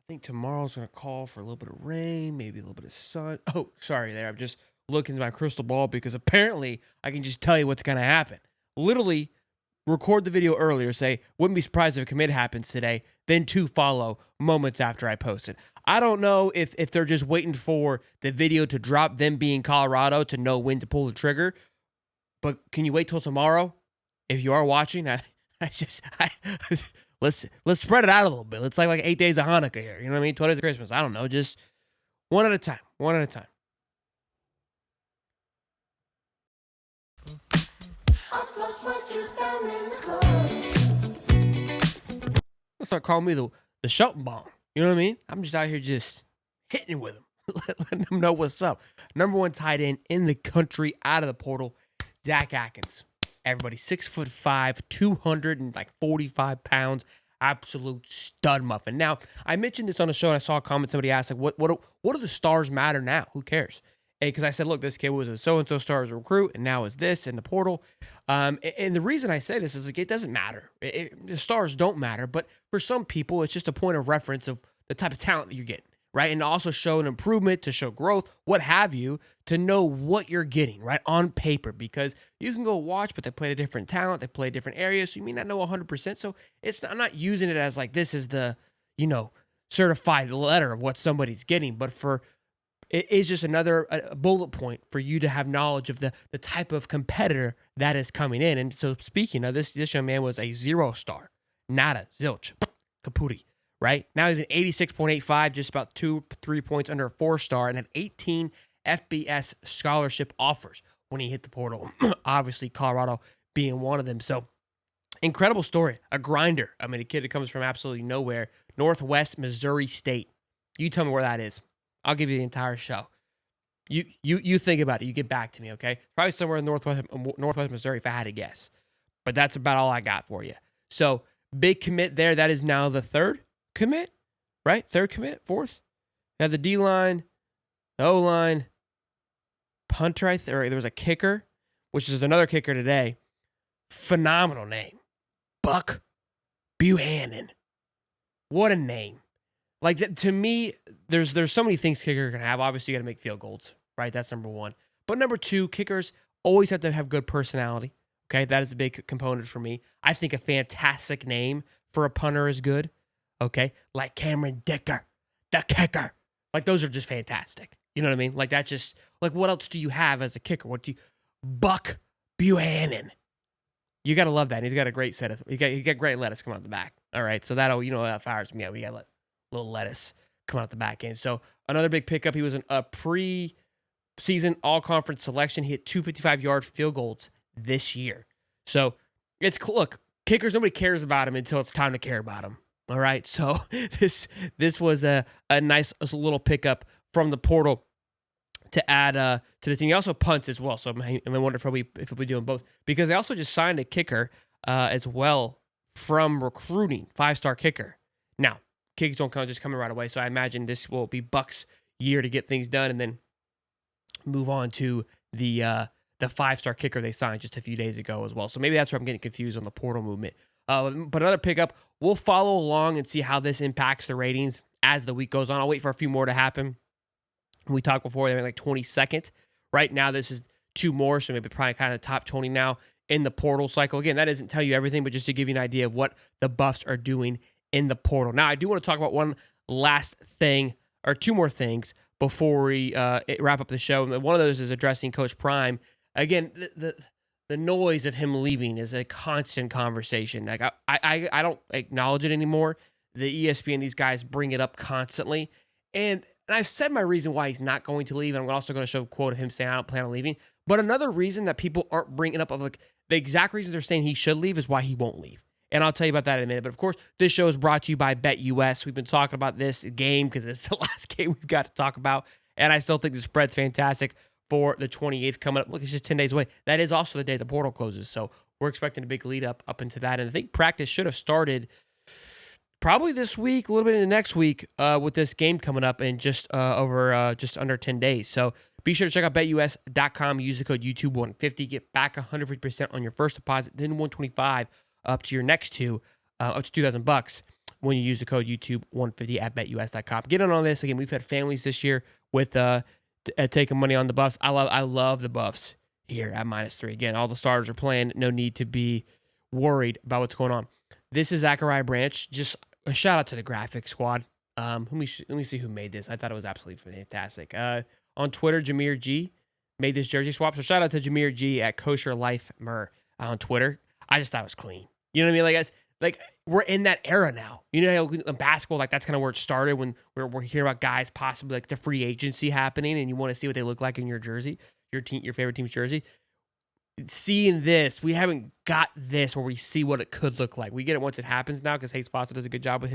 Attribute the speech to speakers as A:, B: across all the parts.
A: I think tomorrow's going to call for a little bit of rain, maybe a little bit of sun. Oh, sorry there. I'm just looking at my crystal ball because apparently I can just tell you what's going to happen. Literally record the video earlier, say, wouldn't be surprised if a commit happens today, then two follow moments after I post it. I don't know if they're just waiting for the video to drop, them being Colorado, to know when to pull the trigger. But can you wait till tomorrow? If you are watching, let's spread it out a little bit. Let's like 8 days of Hanukkah here. You know what I mean? 12 days of Christmas. I don't know. Just one at a time. One at a time. Let's start calling me the Shelton bomb. You know what I mean? I'm just out here just hitting with them, letting them know what's up. Number one tight end in the country out of the portal, Zach Atkins. Everybody 6'5", 245 pounds, absolute stud muffin. Now, I mentioned this on the show, and I saw a comment. Somebody asked, like, what do the stars matter now? Who cares? Because I said, look, this kid was a so-and-so star as a recruit, and now is this in the portal. And the reason I say this is, like, it doesn't matter. The stars don't matter, but for some people, it's just a point of reference of the type of talent that you're getting, right? And to also show an improvement, to show growth, what have you, to know what you're getting, right, on paper. Because you can go watch, but they play a different talent, they play different areas, so you may not know 100%. So I'm not using it as like this is the, certified letter of what somebody's getting, but it is just another bullet point for you to have knowledge of the type of competitor that is coming in. And so speaking of this young man was a 0-star, nada, zilch, kapuri, right? Now he's an 86.85, just about 2-3 points under a 4-star, and an 18 FBS scholarship offers when he hit the portal. Obviously, Colorado being one of them. So incredible story, a grinder. I mean, a kid that comes from absolutely nowhere, Northwest Missouri State. You tell me where that is. I'll give you the entire show. You think about it. You get back to me, okay? Probably somewhere in Northwest Missouri if I had to guess. But that's about all I got for you. So, big commit there. That is now the third commit, right? Third commit, fourth. You have the D-line, the O-line, Punter, or there was a kicker, which is another kicker today. Phenomenal name. Buck Buchanan. What a name. Like, to me, there's so many things kicker can have. Obviously, you got to make field goals, right? That's number one. But number two, kickers always have to have good personality. Okay, that is a big component for me. I think a fantastic name for a punter is good. Okay, like Cameron Dicker, the kicker. Like, those are just fantastic. You know what I mean? Like, that's just, like, what else do you have as a kicker? Buck Buchanan. You got to love that. And he's got a great set of, he got great lettuce coming out the back. All right, so that fires me out. We got little lettuce coming out the back end. So another big pickup. He was a pre-season all-conference selection. He hit 255 yard field goals this year. So look, kickers, nobody cares about him until it's time to care about him. All right. So this was a nice little pickup from the portal to add to the team. He also punts as well. So I wonder if he'll be doing both, because they also just signed a kicker as well from recruiting, 5-star kicker. Now, kickers don't just come in right away, so I imagine this will be Buck's year to get things done and then move on to the 5-star kicker they signed just a few days ago as well. So maybe that's where I'm getting confused on the portal movement. But another pickup, we'll follow along and see how this impacts the ratings as the week goes on. I'll wait for a few more to happen. We talked before, they were like 22nd. Right now, this is 2 more, so maybe probably kind of top 20 now in the portal cycle. Again, that doesn't tell you everything, but just to give you an idea of what the Buffs are doing in the portal. Now, I do want to talk about one last thing, or 2 more things before we wrap up the show. One of those is addressing Coach Prime. Again, the noise of him leaving is a constant conversation. Like, I don't acknowledge it anymore. The ESPN, these guys bring it up constantly. And I've said my reason why he's not going to leave. And I'm also going to show a quote of him saying, I don't plan on leaving. But another reason that people aren't bringing up of like the exact reasons they're saying he should leave is why he won't leave. And I'll tell you about that in a minute. But of course, this show is brought to you by BetUS. We've been talking about this game because it's the last game we've got to talk about. And I still think the spread's fantastic for the 28th coming up. Look, it's just 10 days away. That is also the day the portal closes. So we're expecting a big lead up into that. And I think practice should have started probably this week, a little bit into next week with this game coming up in just under 10 days. So be sure to check out BetUS.com. Use the code YouTube150. Get back 150% on your first deposit, then 125 up to your next 2, up to $2,000. when you use the code YouTube150 at BetUS.com. Get on this. Again, we've had families this year with taking money on the Buffs. I love the Buffs here at -3. Again, all the starters are playing. No need to be worried about what's going on. This is Zachariah Branch. Just a shout out to the graphic squad. Let me see who made this. I thought it was absolutely fantastic. On Twitter, Jameer G made this jersey swap. So shout out to Jameer G at Kosher Life Mur on Twitter. I just thought it was clean. You know what I mean? Like we're in that era now. You know, in basketball, like that's kind of where it started when we're hearing about guys possibly like the free agency happening, and you want to see what they look like in your jersey, your favorite team's jersey. Seeing this, we haven't got this where we see what it could look like. We get it once it happens now because Hayes Fawcett does a good job with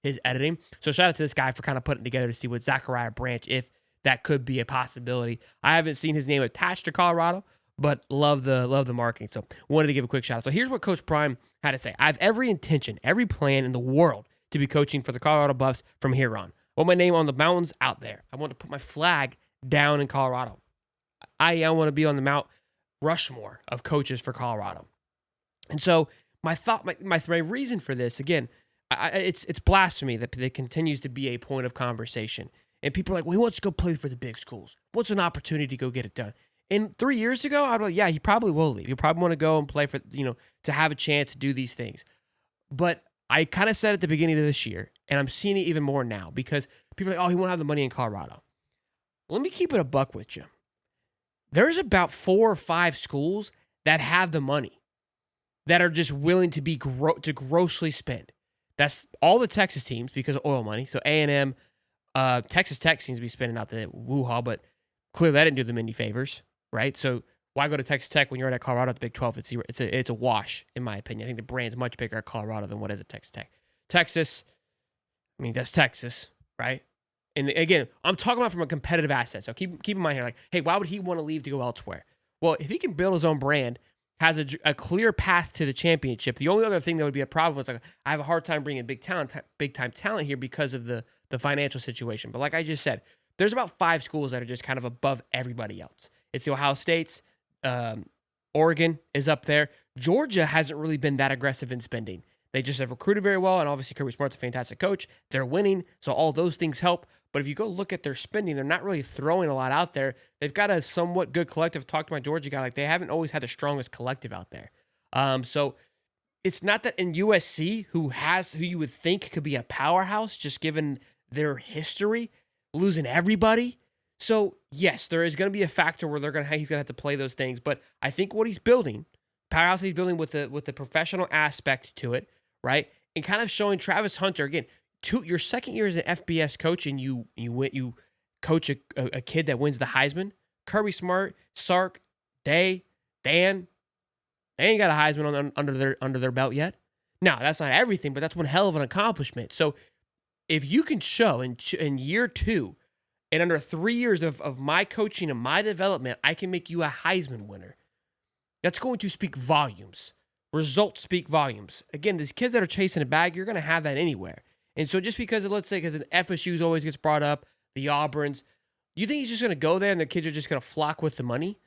A: his editing. So shout out to this guy for kind of putting it together to see what Zachariah Branch, if that could be a possibility. I haven't seen his name attached to Colorado, but love the marketing. So wanted to give a quick shout out. So here's what Coach Prime had to say. I have every intention, every plan in the world to be coaching for the Colorado Buffs from here on. I want my name on the mountains out there. I want to put my flag down in Colorado. I want to be on the Mount Rushmore of coaches for Colorado. And so my reason for this, again, it's blasphemy that it continues to be a point of conversation. And people are like, well, he wants to go play for the big schools. What's an opportunity to go get it done? And 3 years ago, I'd be like, yeah, he probably will leave. He probably want to go and play for, to have a chance to do these things. But I kind of said at the beginning of this year, and I'm seeing it even more now because people are like, oh, he won't have the money in Colorado. Let me keep it a buck with you. There's about 4 or 5 schools that have the money that are just willing to be to grossly spend. That's all the Texas teams because of oil money. So A&M, Texas Tech seems to be spending out the woo-ha, but clearly that didn't do them any favors, right? So why go to Texas Tech when you're at Colorado at the Big 12? It's a wash, in my opinion. I think the brand's much bigger at Colorado than what is at Texas Tech. Texas, I mean, that's Texas, right? And again, I'm talking about from a competitive asset. So keep in mind here, like, hey, why would he want to leave to go elsewhere? Well, if he can build his own brand, has a clear path to the championship. The only other thing that would be a problem is like I have a hard time bringing big time talent here because of the financial situation. But like I just said, there's about 5 schools that are just kind of above everybody else. It's the Ohio States, Oregon is up there. Georgia hasn't really been that aggressive in spending. They just have recruited very well, and obviously Kirby Smart's a fantastic coach. They're winning, so all those things help. But if you go look at their spending, they're not really throwing a lot out there. They've got a somewhat good collective. Talk to my Georgia guy, like they haven't always had the strongest collective out there. So it's not that in USC, who you would think could be a powerhouse, just given their history, losing everybody. So yes, there is going to be a factor where he's going to have to play those things. But I think what he's building, powerhouse he's building with the professional aspect to it, right, and kind of showing Travis Hunter again. Your second year as an FBS coach, and you coach a kid that wins the Heisman. Kirby Smart, Sark, Dan, they ain't got a Heisman under their belt yet. Now that's not everything, but that's one hell of an accomplishment. So if you can show in year 2, and under 3 years of my coaching and my development, I can make you a Heisman winner. That's going to speak volumes. Results speak volumes. Again, these kids that are chasing a bag, you're going to have that anywhere. And so just because, let's say, because an FSU's always gets brought up, the Auburns, you think he's just going to go there and the kids are just going to flock with the money?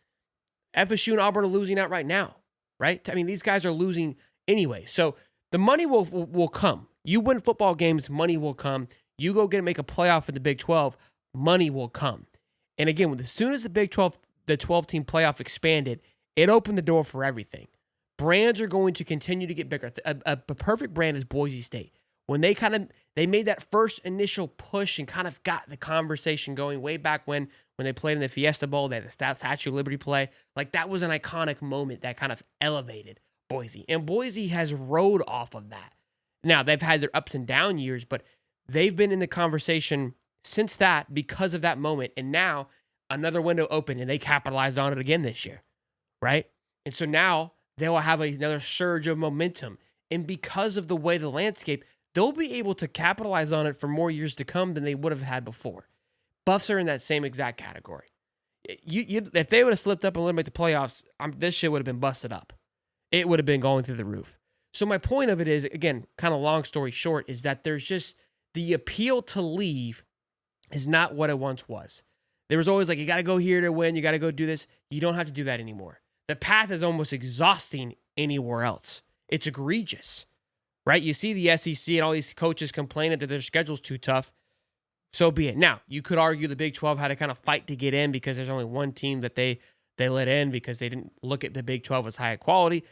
A: FSU and Auburn are losing out right now, right? I mean, these guys are losing anyway. So the money will come. You win football games, money will come. You go make a playoff in the Big 12, money will come. And again, as soon as the 12-team playoff expanded, it opened the door for everything. Brands are going to continue to get bigger. A perfect brand is Boise State. When they made that first initial push and kind of got the conversation going way back when they played in the Fiesta Bowl, they had the Statue of Liberty play. Like that was an iconic moment that kind of elevated Boise. And Boise has rode off of that. Now they've had their ups and down years, but they've been in the conversation since that because of that moment. And now another window opened and they capitalized on it again this year, right? And so now they will have another surge of momentum. And because of the way the landscape, they'll be able to capitalize on it for more years to come than they would have had before. Buffs are in that same exact category. If they would have slipped up and let them make the playoffs, this shit would have been busted up. It would have been going through the roof. So my point of it is, again, kind of long story short, is that there's just the appeal to leave is not what it once was. There was always like, you got to go here to win. You got to go do this. You don't have to do that anymore. The path is almost exhausting anywhere else. It's egregious. right? You see the SEC and all these coaches complaining that their schedule's too tough. So be it. Now, you could argue the Big 12 had to kind of fight to get in because there's only one team that they let in because they didn't look at the Big 12 as high quality.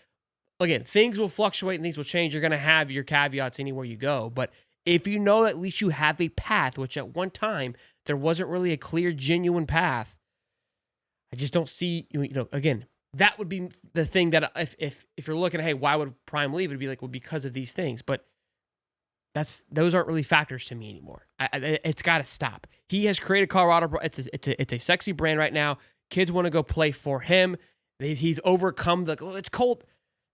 A: Again, things will fluctuate and things will change. You're going to have your caveats anywhere you go. But if you know at least you have a path, which at one time there wasn't really a clear, genuine path, I just don't see, again, that would be the thing that if you're looking at, hey, why would Prime leave? It'd be like, well, because of these things. But those aren't really factors to me anymore. It's got to stop. He has created Colorado. It's a sexy brand right now. Kids want to go play for him. He's overcome it's cold.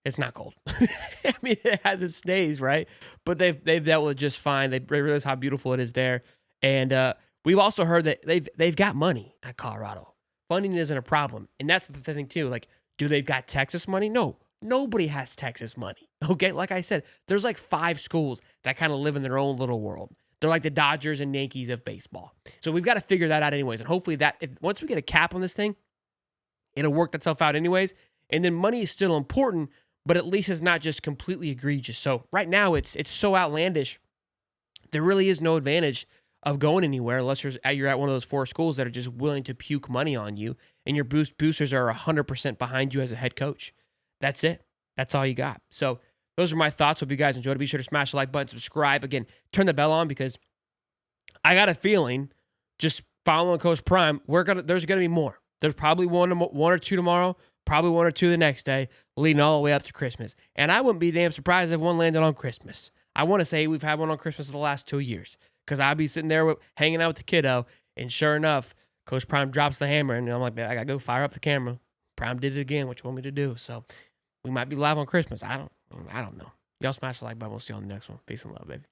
A: It's not cold. I mean, it has its days, right? But they've dealt with it just fine. They realize how beautiful it is there. And we've also heard that they've got money at Colorado. Funding isn't a problem. And that's the thing too. Like, do they've got Texas money? No. Nobody has Texas money. Okay. Like I said, there's like 5 schools that kind of live in their own little world. They're like the Dodgers and Yankees of baseball. So we've got to figure that out anyways. And hopefully once we get a cap on this thing, it'll work itself out anyways. And then money is still important, but at least it's not just completely egregious. So right now it's so outlandish. There really is no advantage of going anywhere unless you're at one of those 4 schools that are just willing to puke money on you and your boosters are 100% behind you as a head coach. That's it. That's all you got. So those are my thoughts. Hope you guys enjoyed it. Be sure to smash the like button, subscribe. Again, turn the bell on because I got a feeling just following Coach Prime, there's gonna be more. There's probably one or two tomorrow, probably 1 or 2 the next day, leading all the way up to Christmas. And I wouldn't be damn surprised if one landed on Christmas. I want to say we've had one on Christmas the last 2 years because I'd be sitting there hanging out with the kiddo, and sure enough, Coach Prime drops the hammer, and I'm like, man, I gotta go fire up the camera. Prime did it again. What you want me to do? So we might be live on Christmas. I don't know. Y'all smash the like button. We'll see you on the next one. Peace and love, baby.